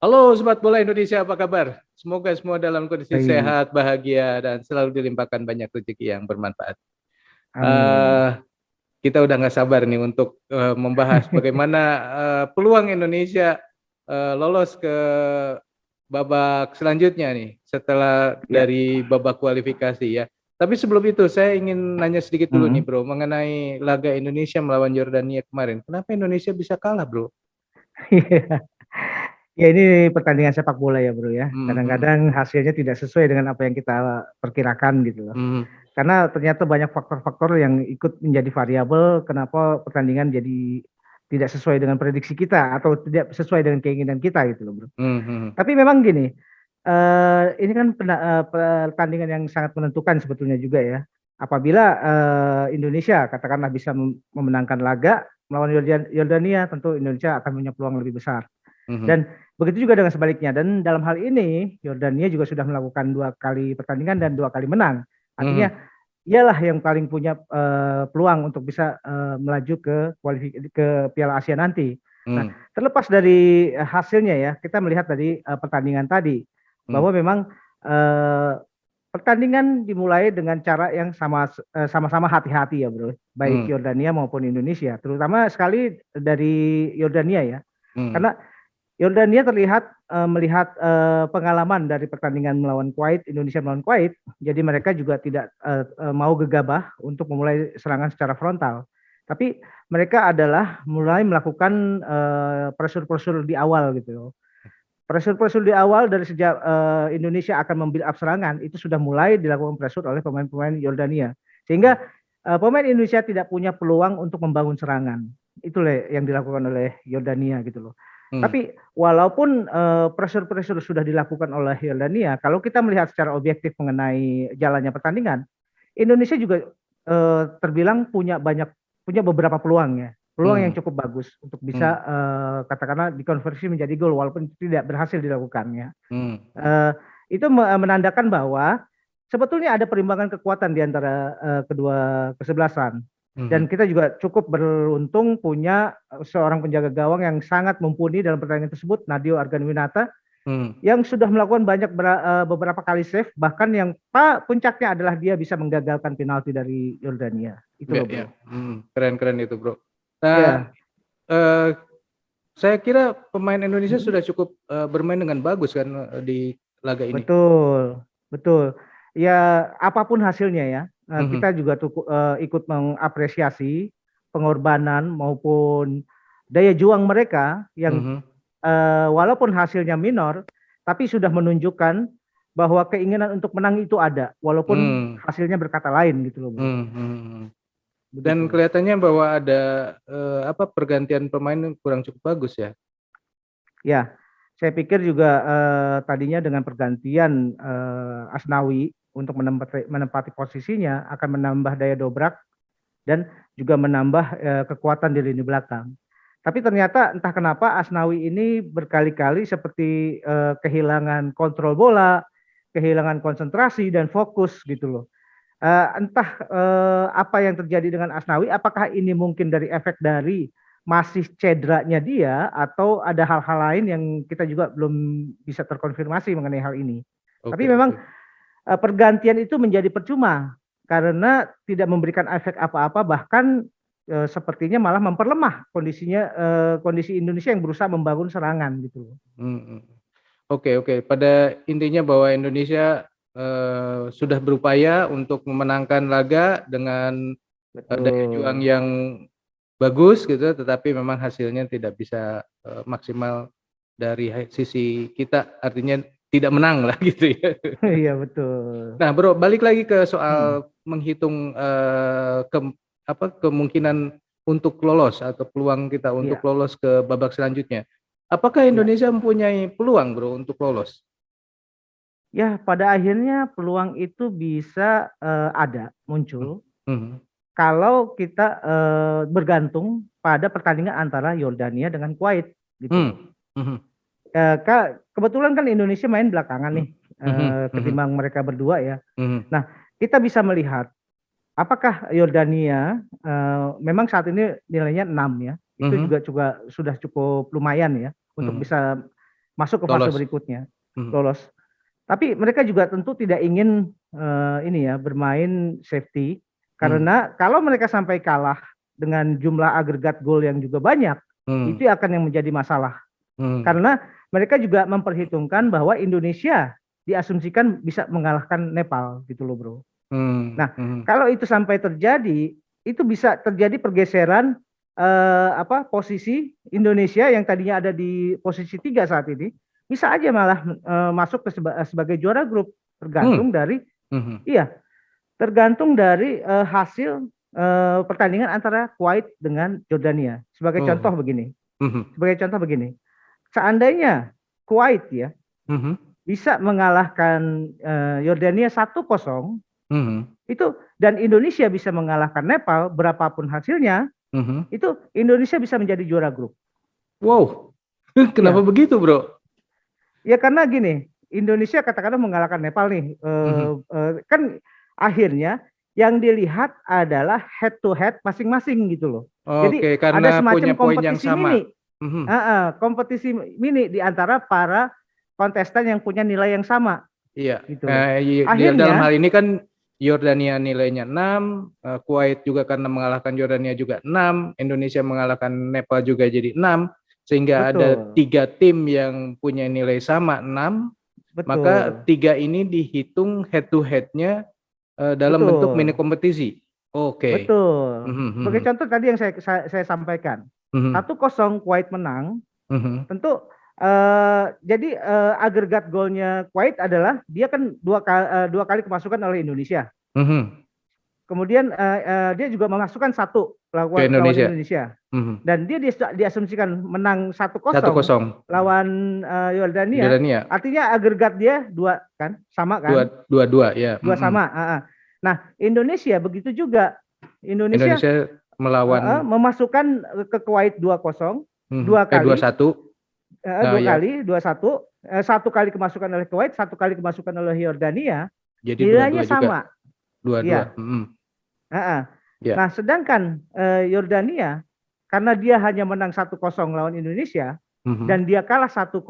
Halo Sobat Bola Indonesia, apa kabar? Semoga semua dalam kondisi Baik, sehat, bahagia, dan selalu dilimpahkan banyak rezeki yang bermanfaat. amin. Eh kita udah nggak sabar nih untuk membahas bagaimana peluang Indonesia lolos ke babak selanjutnya nih setelah Ya, dari babak kualifikasi ya. Tapi sebelum itu saya ingin nanya sedikit dulu nih mm. bro mengenai laga Indonesia melawan Yordania kemarin. Kenapa Indonesia bisa kalah bro? Ya ini pertandingan sepak bola ya bro ya. Hmm, Kadang-kadang hasilnya tidak sesuai dengan apa yang kita perkirakan gitu loh. hmm, Karena ternyata banyak faktor-faktor yang ikut menjadi variabel kenapa pertandingan jadi tidak sesuai dengan prediksi kita atau tidak sesuai dengan keinginan kita gitu loh bro. hmm, hmm, Tapi memang gini, ini kan pertandingan yang sangat menentukan sebetulnya juga ya. Apabila Indonesia katakanlah bisa memenangkan laga melawan Yordania, tentu Indonesia akan punya peluang lebih besar. hmm, Dan begitu juga dengan sebaliknya. Dan dalam hal ini Yordania juga sudah melakukan 2 kali pertandingan dan 2 kali menang. hmm, Artinya ialah yang paling punya peluang untuk bisa melaju ke ke Piala Asia nanti. Nah, hmm, terlepas dari hasilnya ya, kita melihat dari pertandingan tadi hmm. bahwa memang eh, pertandingan dimulai dengan cara yang sama-sama hati-hati ya, Bro. Baik Hmm, Yordania maupun Indonesia, terutama sekali dari Yordania ya. hmm, Karena Yordania terlihat melihat pengalaman dari pertandingan melawan Kuwait, Indonesia melawan Kuwait, jadi mereka juga tidak mau gegabah untuk memulai serangan secara frontal. Tapi mereka adalah mulai melakukan pressure-pressure di awal gitu. Pressure-pressure di awal dari sejak Indonesia akan membuild up serangan itu sudah mulai dilakukan pressure oleh pemain-pemain Yordania. Sehingga pemain Indonesia tidak punya peluang untuk membangun serangan. Itulah yang dilakukan oleh Yordania gitu loh. hmm. Tapi walaupun pressure-pressure sudah dilakukan oleh Yordania, kalau kita melihat secara objektif mengenai jalannya pertandingan, Indonesia juga terbilang punya beberapa peluang ya, peluang yang Hmm, cukup bagus untuk hmm, bisa katakanlah dikonversi menjadi gol walaupun tidak berhasil dilakukannya. hmm, Eh, itu menandakan bahwa sebetulnya ada perimbangan kekuatan di antara kedua kesebelasan. hmm, Dan kita juga cukup beruntung punya seorang penjaga gawang yang sangat mumpuni dalam pertandingan tersebut, Nadio Arganiwinata, hmm. yang sudah melakukan beberapa kali save, bahkan yang puncaknya adalah dia bisa menggagalkan penalti dari Yordania. Itu Ya, loh ya. bro. Keren-keren itu, bro. Dan Ya, eh, saya kira pemain Indonesia mm, sudah cukup bermain dengan bagus kan di laga ini. betul, betul. Ya apapun hasilnya ya, Hmm, kita juga ikut mengapresiasi pengorbanan maupun daya juang mereka yang hmm, walaupun hasilnya minor, tapi sudah menunjukkan bahwa keinginan untuk menang itu ada, walaupun hmm, hasilnya berkata lain gitu loh bro. hmm. Dan Begitu. kelihatannya bahwa ada apa pergantian pemain yang kurang cukup bagus ya. Ya, saya pikir juga tadinya dengan pergantian Asnawi untuk menempati posisinya akan menambah daya dobrak dan juga menambah kekuatan di lini belakang. Tapi ternyata entah kenapa Asnawi ini berkali-kali seperti kehilangan kontrol bola, kehilangan konsentrasi dan fokus gitu loh. Entah apa yang terjadi dengan Asnawi, apakah ini mungkin dari efek dari masih cederanya dia atau ada hal-hal lain yang kita juga belum bisa terkonfirmasi mengenai hal ini. Tapi Oke, memang oke. pergantian itu menjadi percuma karena tidak memberikan efek apa-apa, bahkan sepertinya malah memperlemah kondisi Indonesia yang berusaha membangun serangan gitu. Hmm, hmm. Oke, oke. Pada intinya bahwa Indonesia sudah berupaya untuk memenangkan laga dengan daya juang Betul. yang bagus gitu, tetapi memang hasilnya tidak bisa maksimal dari sisi kita, artinya tidak menang lah gitu ya. Iya betul. Nah, bro, balik lagi ke Hmm, soal menghitung kemungkinan untuk lolos atau peluang kita untuk iya, lolos ke babak selanjutnya. Apakah iya. Indonesia mempunyai peluang, bro, untuk lolos? Ya, pada akhirnya peluang itu bisa ada, Hmm, muncul hmm, kalau kita bergantung pada pertandingan antara Yordania dengan Kuwait gitu hmm, loh. hmm, Kebetulan kan Indonesia main belakangan hmm, nih hmm, hmm, ketimbang mereka berdua ya. hmm, Nah, kita bisa melihat apakah Yordania memang saat ini nilainya 6 ya. Itu hmm, juga juga sudah cukup lumayan ya untuk hmm, bisa masuk ke fase Lolos. berikutnya, Mhm. lolos. Tapi mereka juga tentu tidak ingin ini ya bermain safety, karena kalau mereka sampai kalah dengan jumlah agregat gol yang juga banyak, itu akan yang menjadi masalah. Karena mereka juga memperhitungkan bahwa Indonesia diasumsikan bisa mengalahkan Nepal gitu loh bro. Nah kalau itu sampai terjadi, itu bisa terjadi pergeseran posisi Indonesia yang tadinya ada di posisi 3 saat ini, bisa aja malah masuk ke sebagai juara grup, tergantung dari iya, tergantung dari hasil pertandingan antara Kuwait dengan Jordania. Sebagai contoh begini, seandainya Kuwait ya bisa mengalahkan Yordania 1-0, itu dan Indonesia bisa mengalahkan Nepal berapapun hasilnya, itu Indonesia bisa menjadi juara grup. Wow, kenapa Iya. begitu bro? Ya karena gini, Indonesia katakanlah mengalahkan Nepal nih, kan akhirnya yang dilihat adalah head to head masing-masing gitu loh. Jadi Oke, ada karena semacam punya poin yang kompetisi sama. mini, kompetisi mini di antara para kontestan yang punya nilai yang sama. Iya. Gitu loh. Dalam Akhirnya hal ini kan Yordania nilainya 6, Kuwait juga karena mengalahkan Yordania juga 6, Indonesia mengalahkan Nepal juga jadi 6, sehingga ada betul, 3 tim yang punya nilai sama 6, maka betul, 3 ini dihitung head to head-nya dalam bentuk mini betul, kompetisi. Oke. betul. Sebagai Mhm, contoh tadi yang saya sampaikan, mhm, 1-0 Kuwait menang. mhm, Tentu jadi agregat golnya Kuwait adalah dia kan dua kali kemasukan oleh Indonesia. mhm. Kemudian dia juga memasukkan satu Ke lawan Indonesia. Indonesia. Mhm. Dan dia diasumsikan menang 1-0 1-0. lawan Yordania. Jordania Artinya agregat dia 2 kan, sama kan? 2-2 ya. 2 sama. Nah, Indonesia begitu juga. Indonesia Indonesia melawan memasukkan ke Kuwait 2-0 dua kali. 2-1. Nah, Dua ya. kali, 2-1, satu kali kemasukan oleh Kuwait, satu kali kemasukan oleh Yordania, Jadi nilainya 2-2 juga. sama. 2-2. Iya. Ya. Nah, sedangkan Yordania, karena dia hanya menang 1-0 lawan Indonesia, dan dia kalah 1-0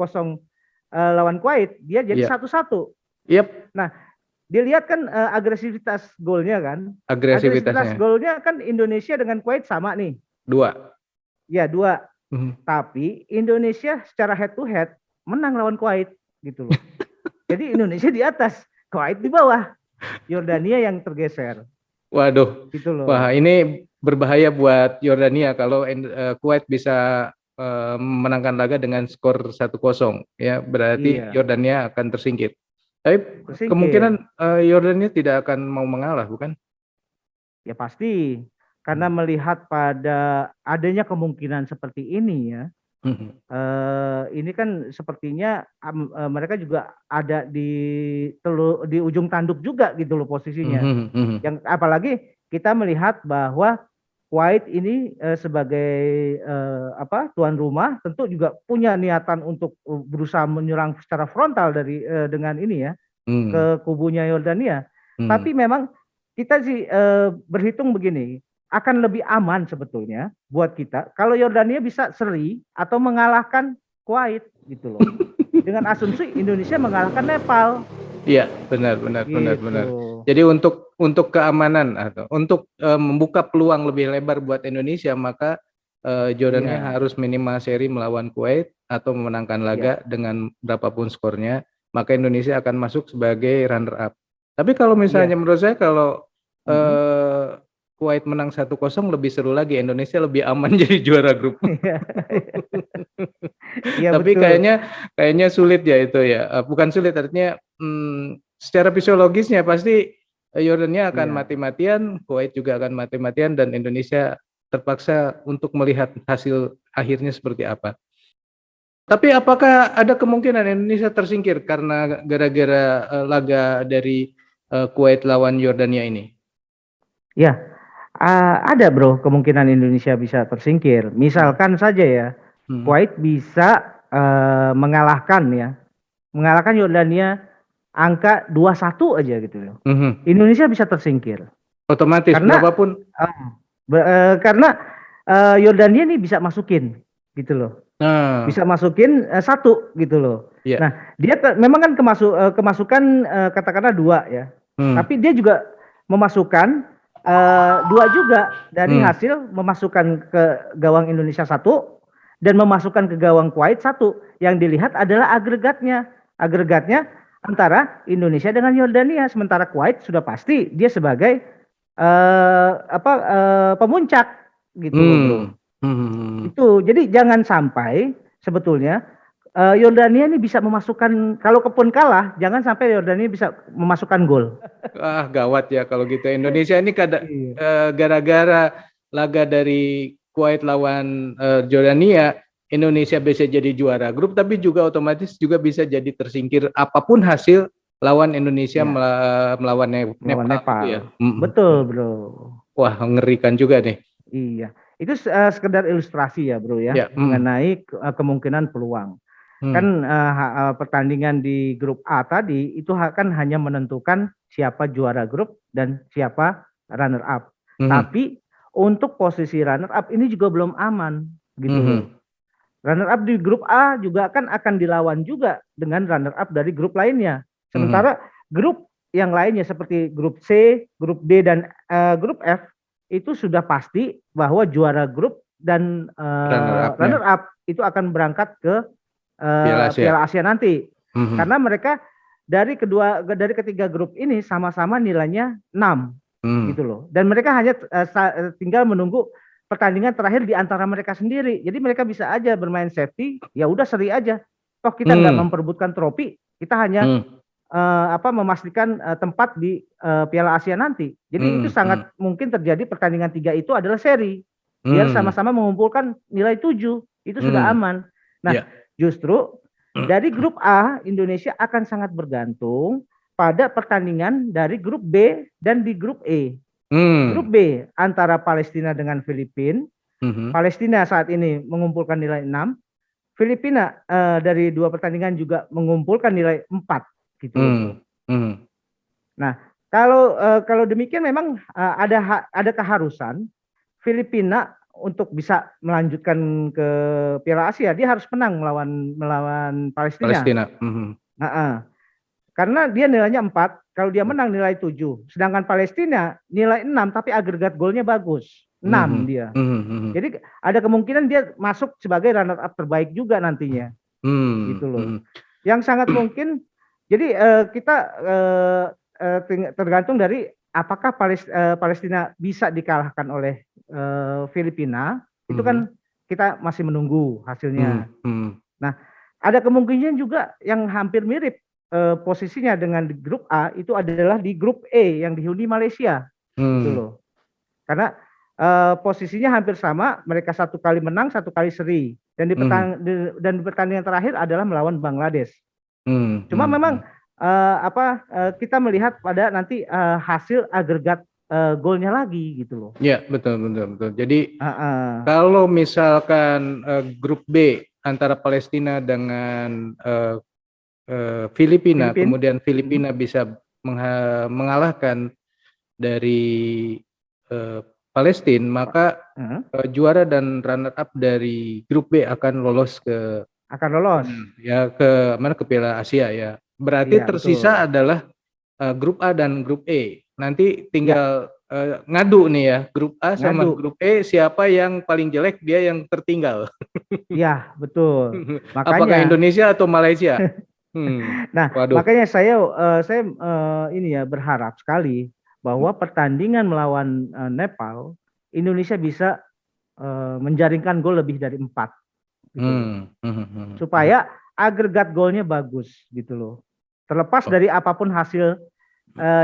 lawan Kuwait, dia jadi 1-1. Yep. Nah, dilihat kan agresivitas golnya kan. Agresivitas Agresivitasnya. golnya kan Indonesia dengan Kuwait sama nih. 2. Ya, 2. Tapi Indonesia secara head to head menang lawan Kuwait gitu loh. Jadi Indonesia di atas, Kuwait di bawah. Yordania yang tergeser. Waduh. Gitu loh. Wah, ini berbahaya buat Yordania kalau Kuwait bisa memenangkan laga dengan skor 1-0 ya, berarti Yordania akan tersingkir. Tapi kemungkinan Yordania tidak akan mau mengalah, bukan? Ya pasti. Karena melihat pada adanya kemungkinan seperti ini ya, ini kan sepertinya mereka juga ada di ujung tanduk juga gitu loh posisinya. Yang apalagi kita melihat bahwa Kuwait ini sebagai tuan rumah tentu juga punya niatan untuk berusaha menyerang secara frontal dengan ini ya ke kubunya Yordania. Tapi memang kita sih berhitung begini, akan lebih aman sebetulnya buat kita kalau Yordania bisa seri atau mengalahkan Kuwait gitu loh. Dengan asumsi Indonesia mengalahkan Nepal. Iya, benar. Jadi untuk keamanan atau untuk membuka peluang lebih lebar buat Indonesia, maka Jordania harus minimal seri melawan Kuwait atau memenangkan laga dengan berapapun skornya, maka Indonesia akan masuk sebagai runner up. Tapi kalau misalnya menurut saya kalau Kuwait menang 1-0 lebih seru lagi, Indonesia lebih aman jadi juara grup. Tapi kayaknya sulit ya itu ya. Bukan sulit, artinya secara fisiologisnya pasti Yordania akan mati-matian, Kuwait juga akan mati-matian, dan Indonesia terpaksa untuk melihat hasil akhirnya seperti apa. Tapi apakah ada kemungkinan Indonesia tersingkir karena gara-gara laga dari Kuwait lawan Yordania ini? Ya, ada bro kemungkinan Indonesia bisa tersingkir. Misalkan saja ya, Kuwait bisa mengalahkan Yordania angka 2-1 aja gitu loh. Indonesia bisa tersingkir. Otomatis karena, berapapun. Karena Yordania ini bisa masukin gitu loh. Bisa masukin satu gitu loh. Yeah. Nah, dia memang kan kemasukan katakanlah 2 ya. Tapi dia juga memasukkan 2 juga dari hasil memasukkan ke gawang Indonesia 1 dan memasukkan ke gawang Kuwait 1. Yang dilihat adalah agregatnya. Agregatnya antara Indonesia dengan Yordania. Sementara Kuwait sudah pasti dia sebagai pemuncak gitu loh, Bro. Itu jadi jangan sampai sebetulnya Yordania ini bisa memasukkan, kalau kepun kalah jangan sampai Yordania bisa memasukkan gol. Gawat ya kalau gitu. Indonesia ini gara-gara laga dari Kuwait lawan Jordania, Indonesia bisa jadi juara grup, tapi juga otomatis juga bisa jadi tersingkir apapun hasil lawan Indonesia melawan Nepal. Gitu ya. Betul, Bro. Wah, mengerikan juga nih. Iya, itu sekedar ilustrasi ya, Bro ya, mengenai kemungkinan peluang. Kan pertandingan di grup A tadi itu kan hanya menentukan siapa juara grup dan siapa runner up. Tapi untuk posisi runner up ini juga belum aman gitu loh. Runner up di grup A juga kan akan dilawan juga dengan runner up dari grup lainnya. Sementara grup yang lainnya seperti grup C, grup D dan grup F itu sudah pasti bahwa juara grup dan runner up itu akan berangkat ke Piala Asia nanti. Karena mereka dari ketiga grup ini sama-sama nilainya 6 gitu loh. Dan mereka hanya tinggal menunggu pertandingan terakhir di antara mereka sendiri. Jadi mereka bisa aja bermain safety, ya udah seri aja. Toh kita nggak memperebutkan trofi, kita hanya memastikan tempat di Piala Asia nanti. Jadi itu sangat mungkin terjadi pertandingan 3 itu adalah seri. Biar sama-sama mengumpulkan nilai 7, itu sudah aman. Nah, justru dari grup A Indonesia akan sangat bergantung pada pertandingan dari grup B dan di grup E. Grup B antara Palestina dengan Filipina. Palestina saat ini mengumpulkan nilai 6. Filipina dari 2 pertandingan juga mengumpulkan nilai 4 gitu. Nah, kalau demikian memang ada keharusan Filipina untuk bisa melanjutkan ke Piala Asia, dia harus menang melawan Palestina. Karena dia nilainya 4, kalau dia menang nilai 7. Sedangkan Palestina nilai 6 tapi agregat golnya bagus. 6 dia. Jadi ada kemungkinan dia masuk sebagai runner up terbaik juga nantinya. Gitu loh. Yang sangat mungkin jadi kita tergantung dari apakah Palestina bisa dikalahkan oleh Filipina, itu kan kita masih menunggu hasilnya. Nah, ada kemungkinan juga yang hampir mirip posisinya dengan di grup A itu adalah di grup E yang dihuni Malaysia, gitu loh. Karena posisinya hampir sama, mereka 1 kali menang, 1 kali seri, dan di pertandingan terakhir adalah melawan Bangladesh. Cuma memang kita melihat pada nanti hasil agregat golnya lagi gitu loh. Ya, betul. Jadi kalau misalkan grup B antara Palestina dengan Filipina, kemudian Filipina bisa mengalahkan dari Palestina, maka juara dan runner up dari grup B akan lolos ke Piala Asia ya. Berarti tersisa adalah grup A dan grup E. Nanti tinggal ngadu nih ya, grup A sama grup E, siapa yang paling jelek dia yang tertinggal. Iya, betul. Makanya apakah Indonesia atau Malaysia? Nah, makanya saya ini ya berharap sekali bahwa pertandingan melawan Nepal, Indonesia bisa menjaringkan gol lebih dari 4 gitu. Supaya agregat golnya bagus gitu loh. Terlepas dari apapun hasil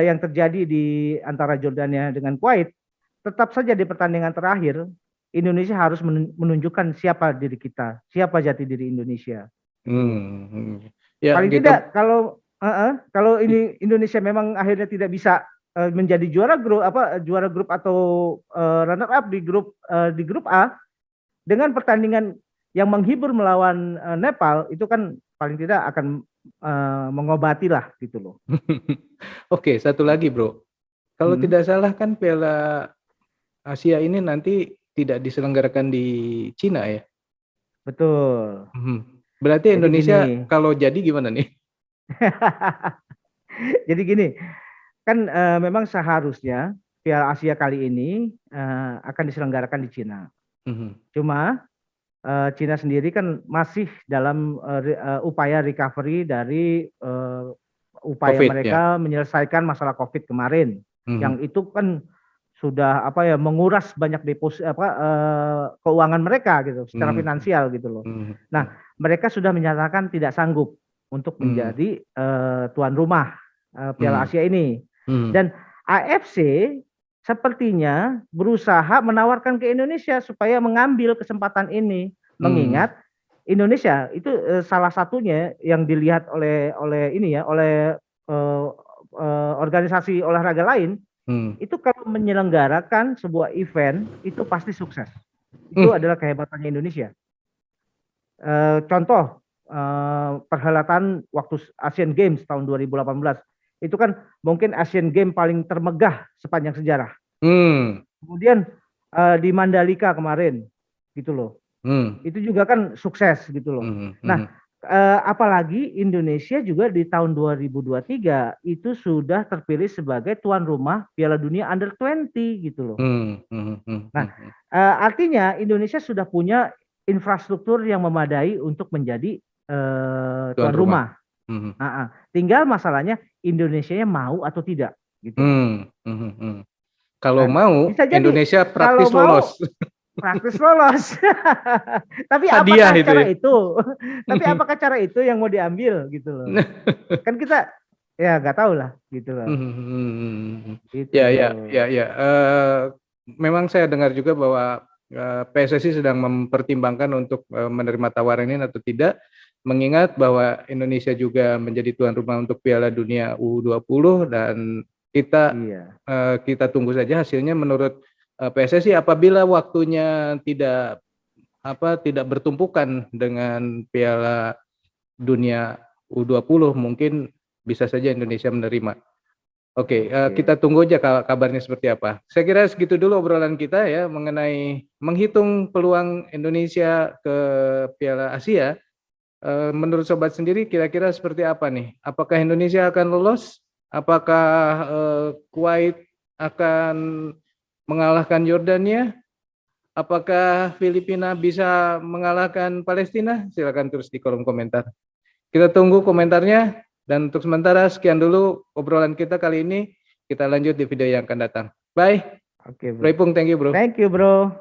yang terjadi di antara Jordania dengan Kuwait, tetap saja di pertandingan terakhir Indonesia harus menunjukkan siapa diri kita, siapa jati diri Indonesia. Ya, paling gitu. Tidak kalau ini Indonesia memang akhirnya tidak bisa menjadi juara grup atau runner up di grup A dengan pertandingan yang menghibur melawan Nepal, itu kan paling tidak akan mengobati lah gitu loh. Oke, satu lagi bro, kalau tidak salah kan Piala Asia ini nanti tidak diselenggarakan di Cina ya? Betul. Berarti Jadi Indonesia gini. kalau jadi gimana nih? Jadi gini, kan memang seharusnya Piala Asia kali ini akan diselenggarakan di Cina. Cuma Cina sendiri kan masih dalam upaya recovery dari upaya COVID ya. mereka menyelesaikan masalah COVID kemarin, yang itu kan sudah menguras banyak deposit keuangan mereka gitu, secara finansial gitu loh. Nah, mereka sudah menyatakan tidak sanggup untuk menjadi tuan rumah Piala Asia ini, dan AFC sepertinya berusaha menawarkan ke Indonesia supaya mengambil kesempatan ini, mengingat Indonesia itu salah satunya yang dilihat oleh organisasi olahraga lain, itu kalau menyelenggarakan sebuah event itu pasti sukses. Itu adalah kehebatannya Indonesia. Contoh perhelatan waktu Asian Games tahun 2018 itu kan mungkin Asian Games paling termegah sepanjang sejarah. Kemudian di Mandalika kemarin gitu loh. Itu juga kan sukses gitu loh. Nah, apalagi Indonesia juga di tahun 2023 itu sudah terpilih sebagai tuan rumah Piala Dunia Under 20 gitu loh. Nah, artinya Indonesia sudah punya infrastruktur yang memadai untuk menjadi tuan rumah. Tinggal masalahnya Indonesianya mau atau tidak gitu. Kalau mau bisa jadi, Indonesia praktis lolos. Praktis lolos. Tapi Hadiah apakah itu cara ya? itu? Tapi apakah cara itu yang mau diambil gitu loh? Kan kita ya nggak tahu lah gitu loh. Itu Ya, bro. ya. Memang saya dengar juga bahwa PSSI sedang mempertimbangkan untuk menerima tawaran ini atau tidak, mengingat bahwa Indonesia juga menjadi tuan rumah untuk Piala Dunia U20 dan kita tunggu saja hasilnya. Menurut PSSI apabila waktunya tidak bertumpukan dengan Piala Dunia U20, mungkin bisa saja Indonesia menerima. Oke, kita tunggu aja kabarnya seperti apa. Saya kira segitu dulu obrolan kita ya mengenai menghitung peluang Indonesia ke Piala Asia. Menurut sobat sendiri kira-kira seperti apa nih? Apakah Indonesia akan lolos? Apakah Kuwait akan mengalahkan Yordania? Apakah Filipina bisa mengalahkan Palestina? Silakan tulis di kolom komentar. Kita tunggu komentarnya. Dan untuk sementara sekian dulu obrolan kita kali ini. Kita lanjut di video yang akan datang. Bye. Oke, bro. Bro Ipung, thank you bro. Thank you bro.